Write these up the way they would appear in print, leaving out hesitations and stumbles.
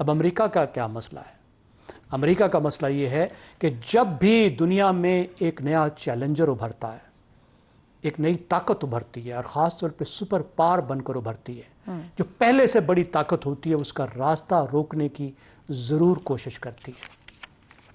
اب امریکہ کا کیا مسئلہ ہے؟ امریکہ کا مسئلہ یہ ہے کہ جب بھی دنیا میں ایک نیا چیلنجر ابھرتا ہے، ایک نئی طاقت ابھرتی ہے، اور خاص طور پہ سپر پاور بن کر ابھرتی ہے، جو پہلے سے بڑی طاقت ہوتی ہے اس کا راستہ روکنے کی ضرور کوشش کرتی ہے.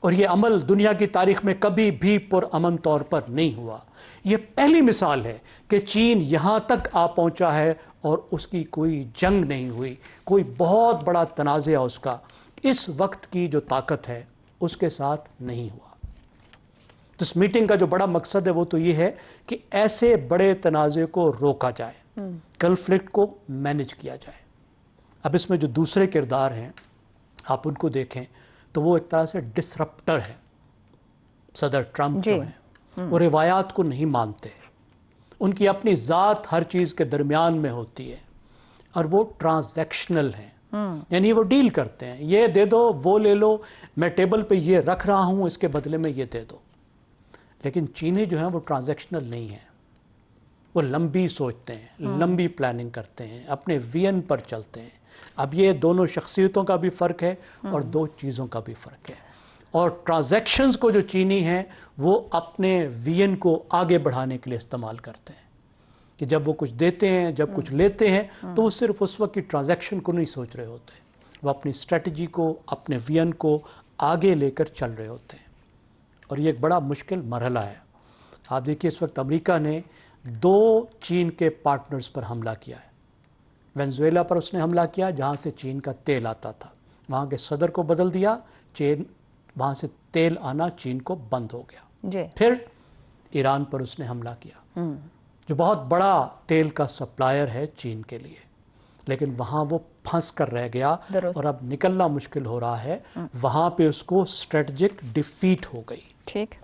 اور یہ عمل دنیا کی تاریخ میں کبھی بھی پرامن طور پر نہیں ہوا. یہ پہلی مثال ہے کہ چین یہاں تک آ پہنچا ہے اور اس کی کوئی جنگ نہیں ہوئی، کوئی بہت بڑا تنازع اس کا اس وقت کی جو طاقت ہے اس کے ساتھ نہیں ہوا. تو اس میٹنگ کا جو بڑا مقصد ہے وہ تو یہ ہے کہ ایسے بڑے تنازع کو روکا جائے، کنفلکٹ کو مینج کیا جائے. اب اس میں جو دوسرے کردار ہیں آپ ان کو دیکھیں تو وہ ایک طرح سے ڈسرپٹر ہے. صدر ٹرمپ جو ہیں وہ روایات کو نہیں مانتے، ان کی اپنی ذات ہر چیز کے درمیان میں ہوتی ہے، اور وہ ٹرانزیکشنل ہیں. یعنی وہ ڈیل کرتے ہیں، یہ دے دو وہ لے لو، میں ٹیبل پہ یہ رکھ رہا ہوں اس کے بدلے میں یہ دے دو. لیکن چینی جو ہیں وہ ٹرانزیکشنل نہیں ہیں، وہ لمبی سوچتے ہیں، لمبی پلاننگ کرتے ہیں، اپنے وین پر چلتے ہیں. اب یہ دونوں شخصیتوں کا بھی فرق ہے اور دو چیزوں کا بھی فرق ہے. اور ٹرانزیکشنز کو جو چینی ہیں وہ اپنے وین کو آگے بڑھانے کے لیے استعمال کرتے ہیں، کہ جب وہ کچھ دیتے ہیں، جب کچھ لیتے ہیں تو وہ صرف اس وقت کی ٹرانزیکشن کو نہیں سوچ رہے ہوتے، وہ اپنی اسٹریٹجی کو، اپنے وین کو آگے لے کر چل رہے ہوتے ہیں. اور یہ ایک بڑا مشکل مرحلہ ہے. آپ دیکھیے اس وقت امریکہ نے 2 چین کے پارٹنرز پر حملہ کیا ہے. وینزویلا پر اس نے حملہ کیا جہاں سے چین کا تیل آتا تھا، وہاں کے صدر کو بدل دیا، وہاں سے تیل آنا چین کو بند ہو گیا. پھر ایران پر اس نے حملہ کیا جو بہت بڑا تیل کا سپلائر ہے چین کے لیے، لیکن وہاں وہ پھنس کر رہ گیا اور اب نکلنا مشکل ہو رہا ہے. وہاں پہ اس کو اسٹریٹجک ڈیفیٹ ہو گئی. ٹھیک.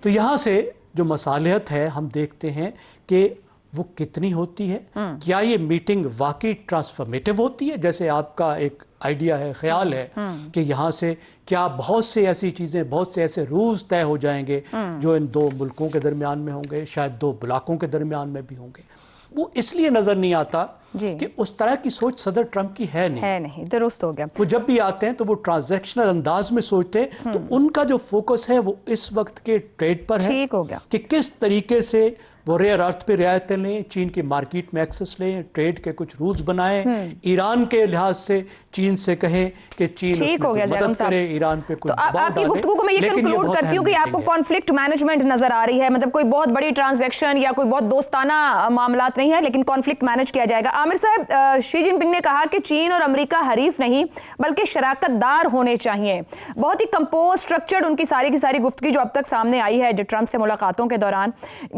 تو یہاں سے جو مصالحت ہے ہم دیکھتے ہیں کہ وہ کتنی ہوتی ہے. کیا یہ میٹنگ واقعی ٹرانسفارمیٹو ہوتی ہے جیسے آپ کا ایک آئیڈیا ہے، خیال ہے کہ یہاں سے کیا بہت سے ایسی چیزیں، بہت سے ایسے رولز طے ہو جائیں گے جو ان 2 ملکوں کے درمیان میں ہوں گے، شاید 2 بلاکوں کے درمیان میں بھی ہوں گے. وہ اس لیے نظر نہیں آتا کہ اس طرح کی سوچ صدر ٹرمپ کی ہے نہیں. درست ہو گیا. وہ جب بھی آتے ہیں تو وہ ٹرانزیکشنل انداز میں سوچتے ہیں، تو ان کا جو فوکس ہے وہ اس وقت کے ٹریڈ پر ہے. ٹھیک ہو گیا. کہ کس طریقے سے وہ ریئر ارتھ پہ رعایتیں لیں، چین کی مارکیٹ میں ایکسس لیں، ٹریڈ کے کچھ رولز بنائیں، ایران کے لحاظ سے چین سے کہیں کہ چین اس میں مدد کرے، ایران پہ کچھ دباؤ ڈالے. آپ کی گفتگو کو میں یہ کنکلوڈ کرتی ہوں کہ آپ کو کانفلکٹ مینجمنٹ نظر آ رہی ہے، مطلب کوئی بہت بڑی ٹرانزیکشن یا کوئی بہت دوستانہ معاملات نہیں ہے لیکن کانفلکٹ مینج کیا جائے گا. عامر صاحب، شی جن پنگ نے کہا کہ چین اور امریکہ حریف نہیں بلکہ شراکت دار ہونے چاہیے. بہت ہی کمپوز اسٹرکچرڈ ان کی ساری گفتگو جو اب تک سامنے آئی ہے ٹرمپ سے ملاقاتوں کے دوران.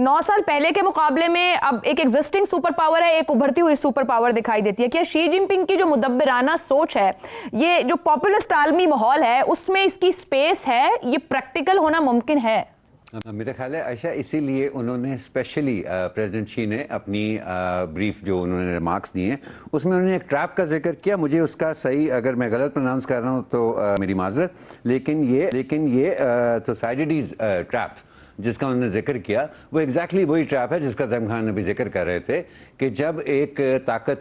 9 سال پہلے کے مقابلے میں اب ایک ایگزسٹنگ سپر پاور ہے، ایک ابھرتی ہوئی سپر پاور دکھائی دیتی ہے. کیا شی جن پنگ کی جو مدبرانہ سوچ ہے، یہ جو پاپولسٹ عالمی ماحول ہے اس میں اس کی سپیس ہے، یہ پریکٹیکل ہونا ممکن ہے؟ میرا خیال ہے عائشہ اسی لیے انہوں نے اسپیشلی پریزیڈنٹ شی نے اپنی بریف جو انہوں نے ریمارکس دیے ہیں اس میں انہوں نے ایک ٹریپ کا ذکر کیا. مجھے اس کا صحیح اگر میں غلط پروناؤنس کر رہا ہوں تو میری معذرت، لیکن یہ تھوسائیڈیز ٹریپ جس کا انہوں نے ذکر کیا وہ ایگزیکٹلی وہی ٹریپ ہے جس کا زیم خان ابھی ذکر کر رہے تھے کہ جب ایک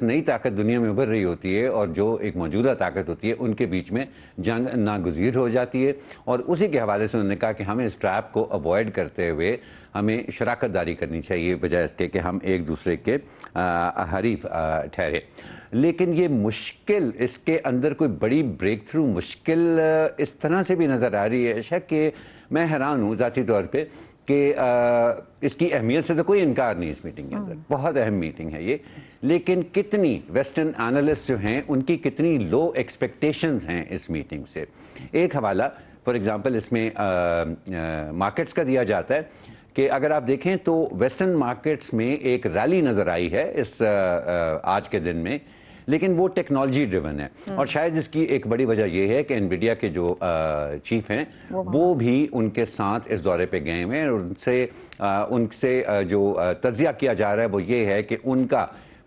نئی طاقت دنیا میں ابھر رہی ہوتی ہے اور جو ایک موجودہ طاقت ہوتی ہے ان کے بیچ میں جنگ ناگزیر ہو جاتی ہے. اور اسی کے حوالے سے انہوں نے کہا کہ ہمیں اس ٹریپ کو اوائڈ کرتے ہوئے ہمیں شراکت داری کرنی چاہیے بجائے اس کے کہ ہم ایک دوسرے کے حریف ٹھہرے. لیکن یہ مشکل، اس کے اندر کوئی بڑی بریک تھرو مشکل اس طرح سے بھی نظر آ رہی ہے شک کہ میں حیران ہوں ذاتی طور پہ کہ اس کی اہمیت سے تو کوئی انکار نہیں اس میٹنگ کے اندر، بہت اہم میٹنگ ہے یہ. لیکن کتنی ویسٹرن اینالسٹ جو ہیں ان کی کتنی لو ایکسپیکٹیشنز ہیں اس میٹنگ سے. ایک حوالہ فار ایگزامپل اس میں مارکیٹس کا دیا جاتا ہے کہ اگر آپ دیکھیں تو ویسٹرن مارکیٹس میں ایک ریلی نظر آئی ہے اس آج کے دن میں، لیکن وہ ٹیکنالوجی ڈریون ہے. اور شاید اس کی ایک بڑی وجہ یہ ہے کہ انویڈیا کے جو چیف ہیں وہ بھی ان کے ساتھ اس دورے پہ گئے ہوئے ہیں، اور ان سے جو تجزیہ کیا جا رہا ہے وہ یہ ہے کہ ان کا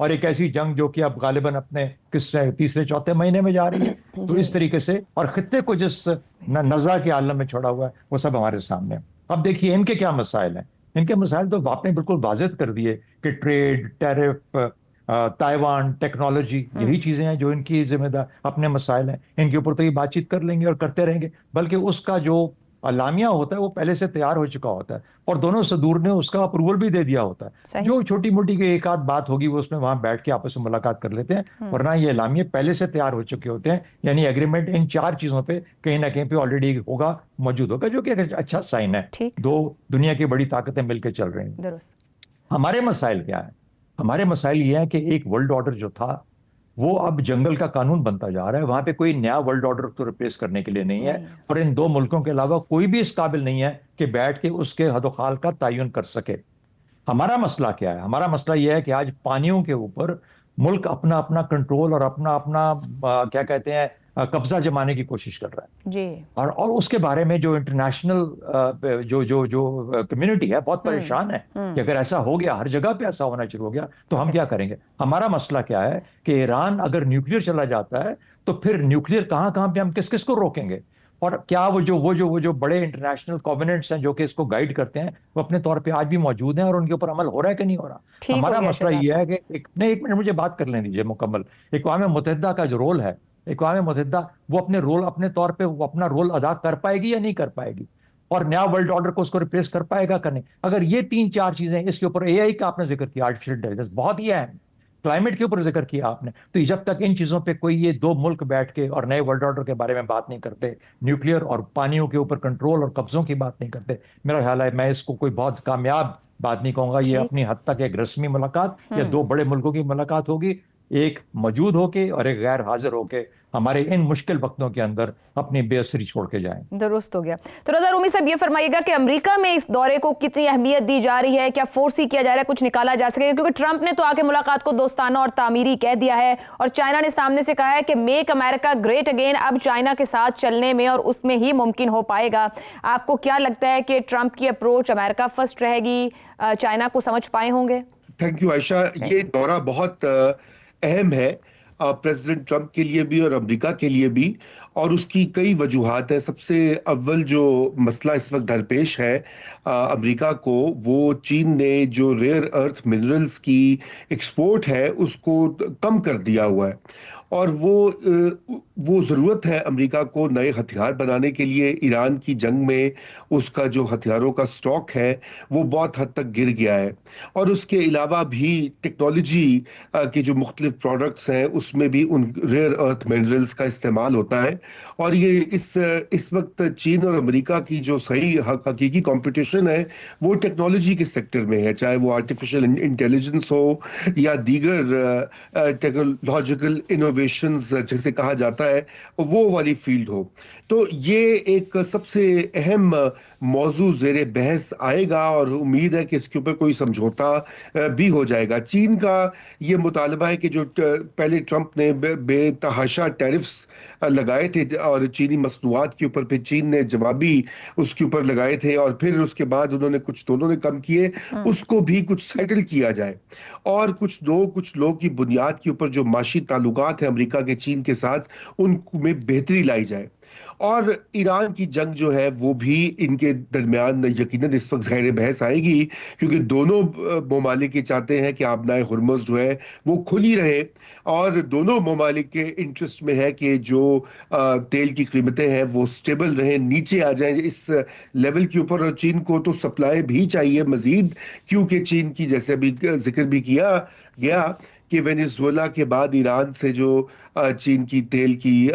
اور ایک ایسی جنگ جو کہ اب غالباً اپنے تیسرے چوتھے مہینے میں جا رہی ہے. تو اس طریقے سے اور خطے کو جس نزاع کے عالم میں چھوڑا ہوا ہے وہ سب ہمارے سامنے. اب دیکھیے ان کے کیا مسائل ہیں. ان کے مسائل تو آپ نے بالکل واضح کر دیے کہ ٹریڈ، ٹیرف، تائیوان، ٹیکنالوجی، یہی چیزیں ہیں جو ان کی ذمہ دار اپنے مسائل ہیں. ان کے اوپر تو یہ بات چیت کر لیں گے اور کرتے رہیں گے، بلکہ اس کا جو اعلامیہ ہوتا ہے وہ پہلے سے تیار ہو چکا ہوتا ہے اور دونوں صدور نے اس کا اپروول بھی دے دیا ہوتا ہے. صحیح. جو چھوٹی موٹی کی ایک آدھ بات ہوگی وہ اس میں وہاں بیٹھ کے آپس میں ملاقات کر لیتے ہیں، ورنہ یہ اعلامیہ پہلے سے تیار ہو چکے ہوتے ہیں. یعنی ایگریمنٹ ان 4 چیزوں پہ کہیں نہ کہیں پہ آلریڈی ہوگا، موجود ہوگا، جو کہ ایک اچھا سائن ہے. ٹھیک. 2 دنیا کی بڑی طاقتیں مل کے چل رہی ہیں. درست. ہمارے مسائل کیا ہیں؟ ہمارے مسائل یہ ہیں کہ ایک ورلڈ آرڈر جو تھا وہ اب جنگل کا قانون بنتا جا رہا ہے. وہاں پہ کوئی نیا ورلڈ آرڈر کو ریپلیس کرنے کے لیے نہیں ہے، اور ان 2 ملکوں کے علاوہ کوئی بھی اس قابل نہیں ہے کہ بیٹھ کے اس کے حد و خال کا تعین کر سکے. ہمارا مسئلہ کیا ہے؟ ہمارا مسئلہ یہ ہے کہ آج پانیوں کے اوپر ملک اپنا اپنا کنٹرول اور اپنا کیا کہتے ہیں قبضہ جمانے کی کوشش کر رہا ہے جی. اور اس کے بارے میں جو انٹرنیشنل جو کمیونٹی ہے بہت پریشان ہے کہ اگر ایسا ہو گیا، ہر جگہ پہ ایسا ہونا شروع ہو گیا تو ہم کیا کریں گے. ہمارا مسئلہ کیا ہے کہ ایران اگر نیوکلیر چلا جاتا ہے تو پھر نیوکلیر کہاں پہ ہم کس کو روکیں گے، اور کیا وہ جو بڑے انٹرنیشنل کووننٹس ہیں جو کہ اس کو گائیڈ کرتے ہیں وہ اپنے طور پہ آج بھی موجود ہیں اور ان کے اوپر عمل ہو رہا ہے کہ نہیں ہو رہا. ہمارا مسئلہ یہ ہے کہ ایک منٹ مجھے بات کر لیں دیجیے مکمل. اقوام متحدہ کا جو رول ہے، اقوام متحدہ وہ اپنے طور پہ وہ اپنا رول ادا کر پائے گی یا نہیں کر پائے گی، اور نیا ورلڈ آرڈر کو اس کو ریپلیس کر پائے گا کہ نہیں. اگر یہ 3-4 چیزیں، اس کے اوپر اے آئی کا آپ نے ذکر کیا، آرٹیفیشل انٹیلیجنس بہت ہی اہم، کلائمیٹ کے اوپر ذکر کیا آپ نے، تو جب تک ان چیزوں پہ کوئی یہ 2 ملک بیٹھ کے اور نئے ورلڈ آرڈر کے بارے میں بات نہیں کرتے، نیوکلیر اور پانیوں کے اوپر کنٹرول اور قبضوں کی بات نہیں کرتے، میرا خیال ہے میں اس کو کوئی بہت کامیاب بات نہیں کہوں گا. یہ اپنی حد تک ایک رسمی ملاقات یا 2 بڑے ملکوں کی ملاقات ہوگی، ایک موجود ہو کے اور ایک غیر حاضر ہو کے ہمارے ان مشکل وقتوں کے اندر اپنی بے اثری چھوڑ کے جائیں. درست ہو گیا. تو رضا رومی صاحب یہ فرمائیے گا کہ امریکہ میں اس دورے کو کتنی اہمیت دی جا رہی ہے، کیا فورسی کیا جا رہا ہے، کچھ نکالا جا سکے، کیونکہ ٹرمپ نے تو آ کے ملاقات کو دوستانہ اور تعمیری کہہ دیا ہے، اور چائنا نے سامنے سے کہا ہے کہ میک امریکہ گریٹ اگین اب چائنا کے ساتھ چلنے میں اور اس میں ہی ممکن ہو پائے گا. آپ کو کیا لگتا ہے کہ ٹرمپ کی اپروچ امریکہ فرسٹ رہے گی، چائنا کو سمجھ پائے ہوں گے؟ تھینک یو عائشہ. یہ دورہ بہت اہم ہے پریزیڈنٹ ٹرمپ کے لیے بھی اور امریکہ کے لیے بھی، اور اس کی کئی وجوہات ہیں. سب سے اول جو مسئلہ اس وقت درپیش ہے امریکہ کو، وہ چین نے جو ریئر ارتھ منرلز کی ایکسپورٹ ہے اس کو کم کر دیا ہوا ہے، اور وہ ضرورت ہے امریکہ کو نئے ہتھیار بنانے کے لیے. ایران کی جنگ میں اس کا جو ہتھیاروں کا سٹاک ہے وہ بہت حد تک گر گیا ہے، اور اس کے علاوہ بھی ٹیکنالوجی کے جو مختلف پروڈکٹس ہیں اس میں بھی ان ریئر ارتھ منرلز کا استعمال ہوتا ہے. اور یہ اس وقت چین اور امریکہ کی جو صحیح حقیقی کمپٹیشن ہے وہ ٹیکنالوجی کے سیکٹر میں ہے، چاہے وہ آرٹیفیشل انٹیلیجنس ہو یا دیگر ٹیکنالوجیکل انوویشنز جیسے کہا جاتا ہے وہ والی فیلڈ ہو. تو یہ ایک سب سے اہم موضوع زیر بحث آئے گا، اور امید ہے کہ اس کے اوپر کوئی سمجھوتا بھی ہو جائے گا. چین کا یہ مطالبہ ہے کہ جو پہلے ٹرمپ نے بے تحاشا ٹیرفز لگائے تھے اور چینی مصنوعات کے اوپر، پھر چین نے جوابی اس کے اوپر لگائے تھے، اور پھر اس کے بعد دونوں نے کم کیے، اس کو بھی کچھ سیٹل کیا جائے، اور کچھ لوگ کی بنیاد کے اوپر جو معاشی تعلقات ہیں امریکہ کے چین کے ساتھ ان میں بہتری لائی جائے. اور ایران کی جنگ جو ہے وہ بھی ان کے درمیان یقیناً اس وقت غیر بحث آئے گی، کیونکہ دونوں ممالک یہ چاہتے ہیں کہ آبنائے ہرمز جو ہے وہ کھلی رہے، اور دونوں ممالک کے انٹرسٹ میں ہے کہ جو تیل کی قیمتیں ہیں وہ سٹیبل رہیں، نیچے آ جائیں اس لیول کے اوپر. اور چین کو تو سپلائی بھی چاہیے مزید، کیونکہ چین کی جیسے بھی ذکر بھی کیا گیا کہ وینیزویلا کے بعد ایران سے جو چین کی تیل کی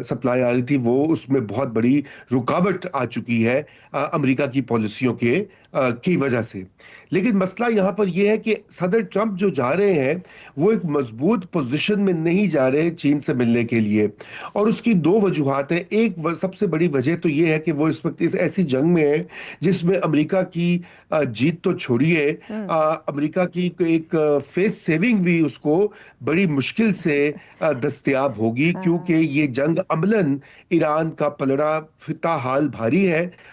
سپلائی آ رہی تھی وہ اس میں بہت بڑی رکاوٹ آ چکی ہے امریکہ کی پالیسیوں کی وجہ سے. لیکن مسئلہ یہاں پر یہ ہے کہ صدر ٹرمپ جو جا رہے ہیں وہ ایک مضبوط پوزیشن میں نہیں جا رہے چین سے ملنے کے لیے، اور اس کی 2 وجوہات ہیں. ایک سب سے بڑی وجہ تو یہ ہے کہ وہ اس وقت اس ایسی جنگ میں ہے جس میں امریکہ کی جیت تو چھوڑیے، امریکہ کی ایک فیس سیونگ بھی اس کو بڑی مشکل سے دستیاب ہوگی، کیونکہ یہ جنگ عملاً ایران کا پلڑا فتا حال بھاری ہے،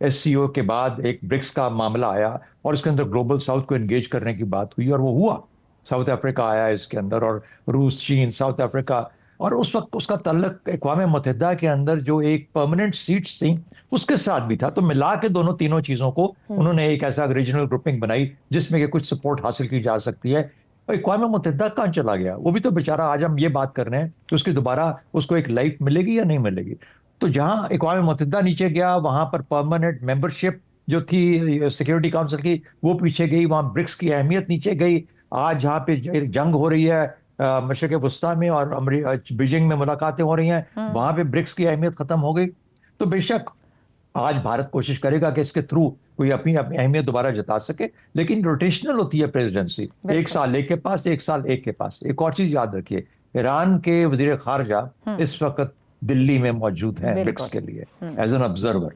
SCO کے بعد ایک برکس کا معاملہ آیا اور اس کے اندر گلوبل ساؤتھ کو انگیج کرنے کی بات ہوئی اور وہ ہوا. ساؤتھ افریقہ آیا اس کے اندر اور روس، چین، ساؤتھ افریقہ. اور اس وقت اس کا تعلق اقوام متحدہ کے اندر جو ایک پرماننٹ سیٹس تھیں اس کے ساتھ بھی تھا. تو ملا کے تینوں چیزوں کو انہوں نے ایک ایسا ریجنل گروپنگ بنائی جس میں کہ کچھ سپورٹ حاصل کی جا سکتی ہے. اقوام متحدہ کہاں چلا گیا؟ وہ بھی تو بیچارہ، آج ہم یہ بات کر رہے ہیں کہ اس کی دوبارہ اس کو ایک لائف ملے گی یا نہیں ملے گی. تو جہاں اقوام متحدہ نیچے گیا وہاں پر پرماننٹ ممبرشپ جو تھی سیکیورٹی کونسل کی وہ پیچھے گئی، وہاں برکس کی اہمیت نیچے گئی. آج جہاں پہ جنگ ہو رہی ہے مشرق وسطیٰ میں اور بیجنگ میں ملاقاتیں ہو رہی ہیں وہاں پہ برکس کی اہمیت ختم ہو گئی. تو بے شک آج بھارت کوشش کرے گا کہ اس کے تھرو کوئی اپنی اہمیت دوبارہ جتا سکے، لیکن روٹیشنل ہوتی ہے پریزیڈنسی، ایک سال ایک کے پاس، ایک سال ایک کے پاس. ایک اور چیز یاد رکھیے، ایران کے وزیر خارجہ اس وقت دلی میں موجود ہیں برکس کے لیے ایز این آبزرور.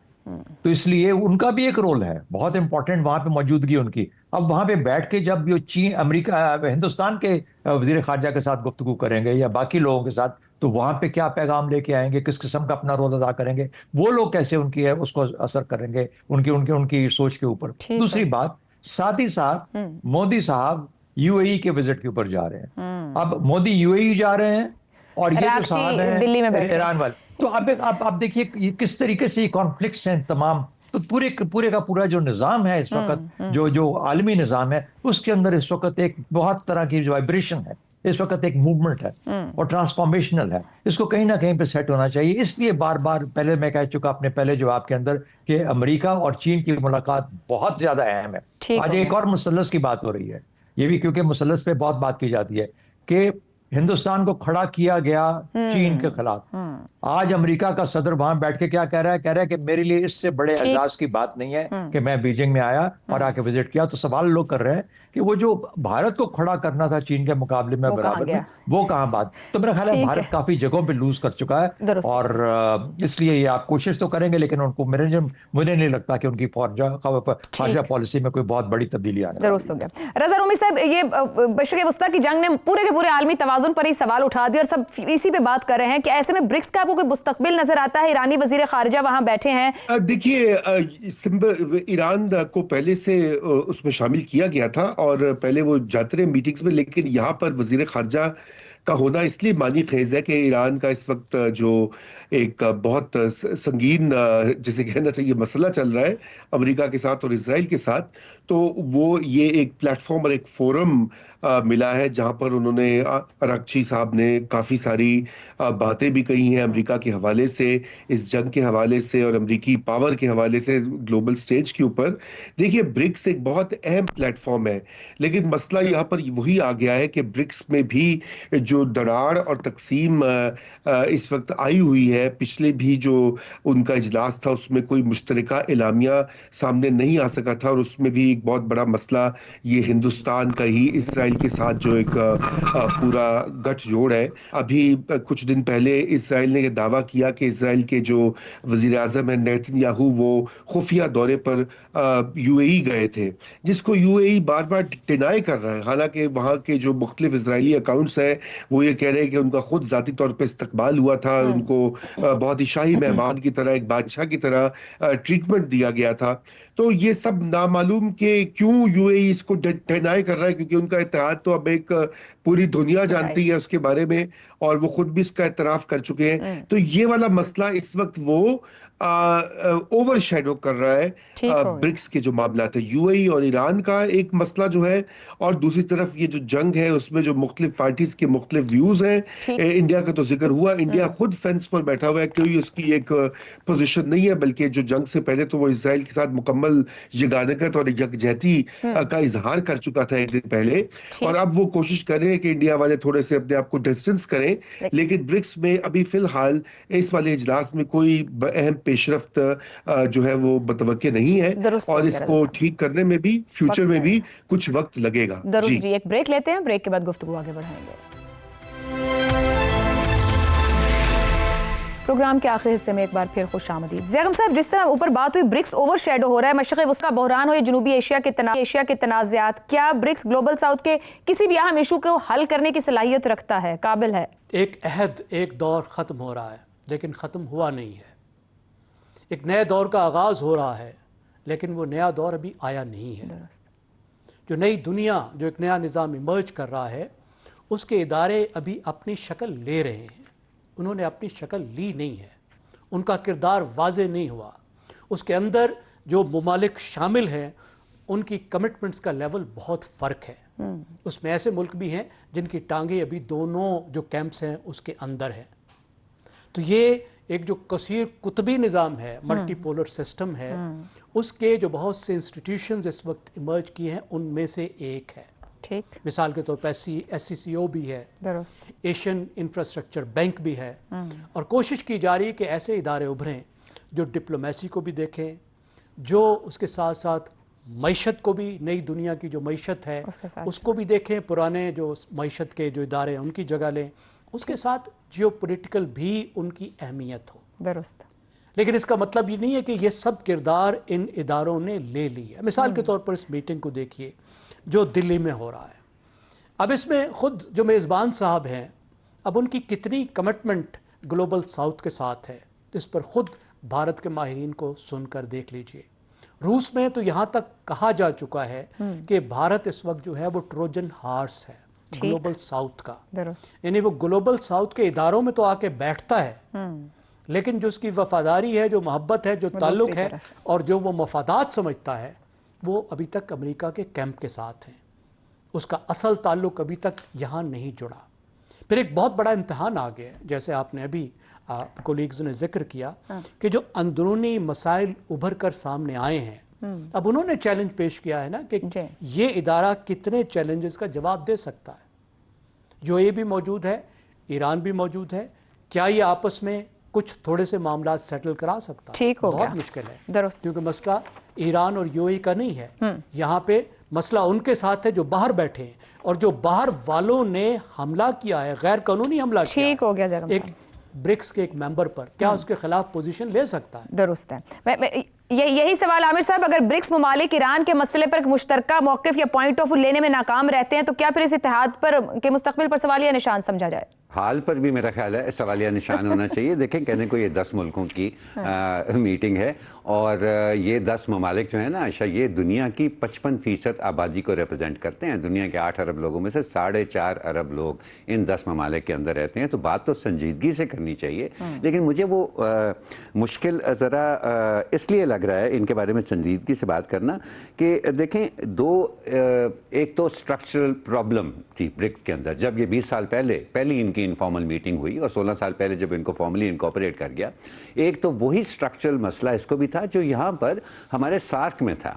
تو اس لیے ان کا بھی ایک رول ہے بہت امپورٹنٹ وہاں پہ موجودگی ان کی. اب وہاں پہ بیٹھ کے جب یہ چین، امریکہ، ہندوستان کے وزیر خارجہ کے ساتھ گفتگو کریں گے یا باقی لوگوں کے ساتھ، تو وہاں پہ کیا پیغام لے کے آئیں گے، کس قسم کا اپنا رول ادا کریں گے، وہ لوگ کیسے ان کی ہے اس کو اثر کریں گے ان کی سوچ کے اوپر. دوسری بات، ساتھ ہی ساتھ مودی صاحب UAE کے وزٹ کے اوپر جا رہے ہیں. اب مودی UAE جا رہے ہیں اور یہ جو صاحب ہیں ایران والے. تو اب دیکھیے یہ کس طریقے سے یہ کانفلکٹس ہیں تمام. تو پورے کا پورا جو نظام ہے اس وقت، جو عالمی نظام ہے، اس کے اندر اس وقت ایک بہت طرح کی جو وائبریشن ہے، اس وقت ایک موومنٹ ہے اور ٹرانسفارمیشنل ہے. اس کو کہیں نہ کہیں پہ سیٹ ہونا چاہیے. اس لیے بار بار پہلے میں کہہ چکا اپنے پہلے جواب کے اندر کہ امریکہ اور چین کی ملاقات بہت زیادہ اہم ہے. آج ایک اور مثلث کی بات ہو رہی ہے، یہ بھی کیونکہ مثلث پہ بہت بات کی جاتی ہے کہ ہندوستان کو کھڑا کیا گیا چین کے خلاف. آج امریکہ کا صدر وہاں بیٹھ کے کیا کہہ رہا ہے کہ میرے لیے اس سے بڑے اعزاز کی بات نہیں ہے کہ میں بیجنگ میں آیا اور آ کے وزٹ کیا. تو سوال لوگ کر رہے ہیں کہ وہ جو بھارت کو کھڑا کرنا تھا چین کے مقابلے میں برابر میں، وہ کہاں بات. تو میرا خیال ہے بھارت کافی جگہوں پہ لوز کر چکا ہے اور اس لیے یہ آپ کوشش تو کریں گے لیکن ان کو مجھے نہیں لگتا کہ ان کی خارجہ پالیسی میں کوئی بہت بڑی تبدیلی آنے. درست ہو گیا. رضا رومی صاحب، یہ مشرق وسطیٰ کی جنگ نے پورے کے پورے عالمی توازن پر ہی سوال اٹھا دیا اور سب اسی پہ بات کر رہے ہیں کہ ایسے میں برکس کا آپ کو کوئی مستقبل نظر آتا ہے؟ ایرانی وزیر خارجہ وہاں بیٹھے ہیں. دیکھیے، ایران کو پہلے سے اس میں شامل کیا گیا تھا اور پہلے وہ جاتے رہے میٹنگز میں، لیکن یہاں پر وزیر خارجہ کا ہونا اس لیے معنی خیز ہے کہ ایران کا اس وقت جو ایک بہت سنگین جسے کہنا چاہیے مسئلہ چل رہا ہے امریکہ کے ساتھ اور اسرائیل کے ساتھ، تو وہ یہ ایک پلیٹ فارم اور ایک فورم ملا ہے جہاں پر انہوں نے اراغچی صاحب نے کافی ساری باتیں بھی کہی ہیں امریکہ کے حوالے سے، اس جنگ کے حوالے سے اور امریکی پاور کے حوالے سے گلوبل سٹیج کے اوپر. دیکھیے، برکس ایک بہت اہم پلیٹ فارم ہے، لیکن مسئلہ یہاں پر وہی آ گیا ہے کہ برکس میں بھی جو دراڑ اور تقسیم اس وقت آئی ہوئی ہے. پچھلے بھی جو ان کا اجلاس تھا اس میں کوئی مشترکہ اعلامیہ سامنے نہیں آ سکا تھا اور اس میں بھی ایک بہت بڑا مسئلہ یہ ہندوستان کا ہی اسرائیل کے ساتھ جو ایک پورا گٹھ جوڑ ہے. ابھی کچھ دن پہلے اسرائیل نے یہ دعویٰ کیا کہ اسرائیل کے جو وزیر اعظم ہیں نیتن یاہو وہ خفیہ دورے پر UAE گئے تھے، جس کو UAE بار بار ڈینائی کر رہا ہے. حالانکہ وہاں کے جو مختلف اسرائیلی اکاؤنٹس ہیں وہ یہ کہہ رہے ہیں کہ ان کا خود ذاتی طور پہ استقبال ہوا تھا، ان کو بہت ہی شاہی مہمان کی طرح، ایک بادشاہ کی طرح ٹریٹمنٹ دیا گیا تھا. تو یہ سب نامعلوم کہ کیوں UAE اس کو ڈینائی کر رہا ہے، کیونکہ ان کا اتحاد تو اب ایک پوری دنیا جانتی ہے اس کے بارے میں اور وہ خود بھی اس کا اعتراف کر چکے ہیں. تو یہ والا مسئلہ اس وقت وہ اوور شیڈو کر رہا ہے برکس کے جو معاملات ہیں. UAE اور ایران کا ایک مسئلہ جو ہے اور دوسری طرف یہ جو جنگ ہے اس میں جو مختلف پارٹیز کے مختلف ویوز ہیں. انڈیا کا تو ذکر ہوا، انڈیا خود فینس پر بیٹھا ہوا ہے، کوئی اس کی ایک پوزیشن نہیں ہے، بلکہ جو جنگ سے پہلے تو وہ اسرائیل کے ساتھ مکمل یگانگت اور یکجہتی کا اظہار کر چکا تھا ایک دن پہلے، اور اب وہ کوشش کر رہے ہیں کہ انڈیا والے تھوڑے سے اپنے آپ کو ڈسٹنس کریں. لیکن برکس میں ابھی فی الحال اس والے اجلاس میں کوئی اہم پیش رفت جو ہے وہ متوقع نہیں ہے اور اس کو ٹھیک کرنے میں بھی فیوچر میں بھی کچھ وقت لگے گا. جی ایک بریک لیتے ہیں، بریک کے بعد گفتگو آگے بڑھائیں گے. پروگرام کے آخری حصے میں ایک بار پھر خوش آمدید. زیغم صاحب، جس طرح اوپر بات ہوئی برکس اوور شیڈو ہو رہا ہے، مشرق وسطیٰ کا بحران ہو یا جنوبی ایشیا کے تنازعات، کیا برکس گلوبل ساؤتھ کے کسی بھی اہم ایشو کو حل کرنے کی صلاحیت رکھتا ہے، قابل ہے؟ ایک عہد، ایک دور ختم ہو رہا ہے لیکن ختم ہوا نہیں ہے. ایک نئے دور کا آغاز ہو رہا ہے، لیکن وہ نیا دور ابھی آیا نہیں ہے۔ جو نئی دنیا، جو ایک نیا نظام ایمرج کر رہا ہے، اس کے ادارے ابھی اپنی شکل لے رہے ہیں۔ انہوں نے اپنی شکل لی نہیں ہے، ان کا کردار واضح نہیں ہوا۔ اس کے اندر جو ممالک شامل ہیں ان کی کمٹمنٹس کا لیول بہت فرق ہے۔ اس میں ایسے ملک بھی ہیں جن کی ٹانگیں ابھی دونوں جو کیمپس ہیں اس کے اندر ہیں۔ تو یہ ایک جو کثیر قطبی نظام ہے، ملٹی پولر سسٹم ہے، اس کے جو بہت سے انسٹیٹیوشنز اس وقت ایمرج کیے ہیں ان میں سے ایک ہے۔ ٹھیک، مثال کے طور پر SCCO بھی ہے، درست، ایشین انفراسٹرکچر بینک بھی ہے، اور کوشش کی جا رہی ہے کہ ایسے ادارے ابھریں جو ڈپلومیسی کو بھی دیکھیں، جو اس کے ساتھ ساتھ معیشت کو بھی، نئی دنیا کی جو معیشت ہے اس کو بھی دیکھیں، پرانے جو معیشت کے جو ادارے ہیں ان کی جگہ لیں، اس کے ساتھ جیو پولیٹیکل بھی ان کی اہمیت ہو۔ درست، لیکن اس کا مطلب یہ نہیں ہے کہ یہ سب کردار ان اداروں نے لے لی ہے۔ مثال کے طور پر اس میٹنگ کو دیکھیے جو دلی میں ہو رہا ہے، اب اس میں خود جو میزبان صاحب ہیں، اب ان کی کتنی کمٹمنٹ گلوبل ساؤتھ کے ساتھ ہے، اس پر خود بھارت کے ماہرین کو سن کر دیکھ لیجئے۔ روس میں تو یہاں تک کہا جا چکا ہے کہ بھارت اس وقت جو ہے وہ ٹروجن ہارس ہے گلوبل ساؤتھ کا، درست، یعنی وہ گلوبل ساؤتھ کے اداروں میں تو آ کے بیٹھتا ہے، لیکن جو اس کی وفاداری ہے، جو محبت ہے، جو تعلق ہے اور جو وہ مفادات سمجھتا ہے، وہ ابھی تک امریکہ کے کیمپ کے ساتھ ہیں۔ اس کا اصل تعلق ابھی تک یہاں نہیں جڑا۔ پھر ایک بہت بڑا امتحان آ گیا ہے، جیسے آپ نے ابھی کولیگز نے ذکر کیا کہ جو اندرونی مسائل ابھر کر سامنے آئے ہیں، اب انہوں نے چیلنج پیش کیا ہے نا کہ یہ ادارہ کتنے چیلنجز کا جواب دے سکتا ہے۔ جو یہ بھی موجود ہے، ایران بھی موجود ہے، کیا یہ آپس میں کچھ تھوڑے سے معاملات سیٹل کرا سکتا ہے؟ ٹھیک ہو گیا، بہت مشکل ہے، درست، کیونکہ مسئلہ ایران اور UAE کا نہیں ہے، یہاں پہ مسئلہ ان کے ساتھ ہے جو باہر بیٹھے ہیں، اور جو باہر والوں نے حملہ کیا ہے، غیر قانونی حملہ کیا ہے، ٹھیک ہو گیا جگم ایک صاحب، برکس کے ایک ممبر پر، کیا اس کے خلاف پوزیشن لے سکتا ہے؟ درست ہے۔ یہی سوال عامر صاحب، اگر برکس ممالک ایران کے مسئلے پر ایک مشترکہ موقف یا پوائنٹ آف لینے میں ناکام رہتے ہیں تو کیا پھر اس اتحاد پر کے مستقبل پر سوالیہ نشان سمجھا جائے؟ حال پر بھی میرا خیال ہے سوالیہ نشان ہونا چاہیے۔ دیکھیں کہنے کو یہ 10 ملکوں کی میٹنگ ہے، اور یہ 10 ممالک جو ہیں نا عائشہ، یہ دنیا کی 55% آبادی کو ریپرزینٹ کرتے ہیں۔ دنیا کے 8 ارب لوگوں میں سے 4.5 ارب لوگ ان 10 ممالک کے اندر رہتے ہیں، تو بات تو سنجیدگی سے کرنی چاہیے۔ لیکن مجھے وہ مشکل ذرا اس لیے لگ رہا ہے ان کے بارے میں سنجیدگی سے بات کرنا کہ دیکھیں ایک تو اسٹرکچرل پرابلم تھی برکس کے اندر، جب یہ 20 سال پہلی ان کی انفارمل میٹنگ ہوئی، اور 16 سال پہلے جب ان کو فارملی انکارپوریٹ کر گیا، ایک تو وہی اسٹرکچرل مسئلہ اس کو بھی تھا جو یہاں پر ہمارے سارک میں تھا،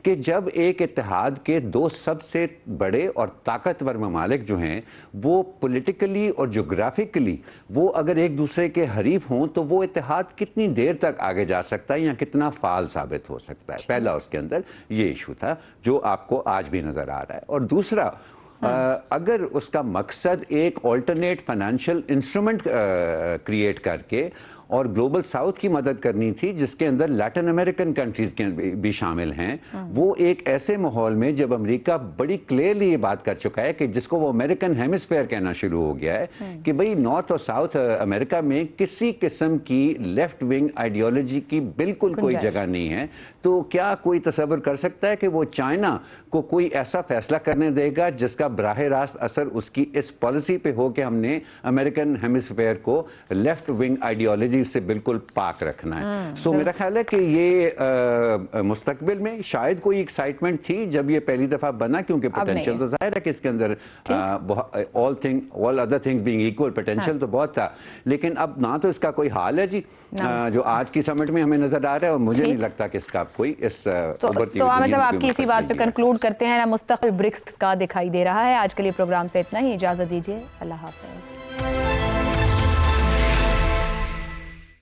کہ جب ایک اتحاد کے 2 سب سے بڑے اور طاقتور ممالک جو ہیں وہ پولیٹیکلی اور جغرافیکلی وہ اگر ایک دوسرے کے حریف ہوں تو وہ اتحاد کتنی دیر تک آگے جا سکتا ہے یا کتنا فعال ثابت ہو سکتا ہے۔ پہلا اس کے اندر یہ ایشو تھا جو آپ کو آج بھی نظر آ رہا ہے، اور دوسرا اگر اس کا مقصد ایک آلٹرنیٹ فائنینشیل انسٹرومنٹ کریٹ کر کے اور گلوبل ساؤتھ کی مدد کرنی تھی جس کے اندر لیٹن امریکن کنٹریز کے بھی شامل ہیں، وہ ایک ایسے ماحول میں جب امریکہ بڑی کلیئرلی یہ بات کر چکا ہے کہ جس کو وہ امریکن ہیمسفیئر کہنا شروع ہو گیا ہے کہ بھئی نارتھ اور ساؤتھ امریکہ میں کسی قسم کی لیفٹ ونگ آئیڈیالوجی کی بالکل کوئی جگہ نہیں ہے، تو کیا کوئی تصور کر سکتا ہے کہ وہ چائنا کو کوئی ایسا فیصلہ کرنے دے گا جس کا براہ راست اثر اس کی اس پالیسی پہ ہو کہ ہم نے امریکن ہیمسفیئر کو لیفٹ ونگ آئیڈیالوجی سے بالکل پاک رکھنا ہے؟ سو میرا خیال ہے کہ یہ مستقبل میں شاید کوئی ایکسائٹمنٹ تھی جب یہ پہلی دفعہ بنا، کیونکہ پوٹینشیل تو ظاہر ہے کہ اس کے اندر all other things being equal potential تو بہت تھا، لیکن اب نہ تو اس کا کوئی حال ہے جی جو آج کی سمٹ میں ہمیں نظر آ رہا ہے، اور مجھے نہیں لگتا کہ اس کا کوئی اس تو عامر صاحب آپ کی اسی بات پہ کنکلوڈ کرتے ہیں، مستقبل برکس کا دکھائی دے رہا ہے۔ آج کے لیے پروگرام سے اتنا ہی، اجازت دیجیے، اللہ حافظ۔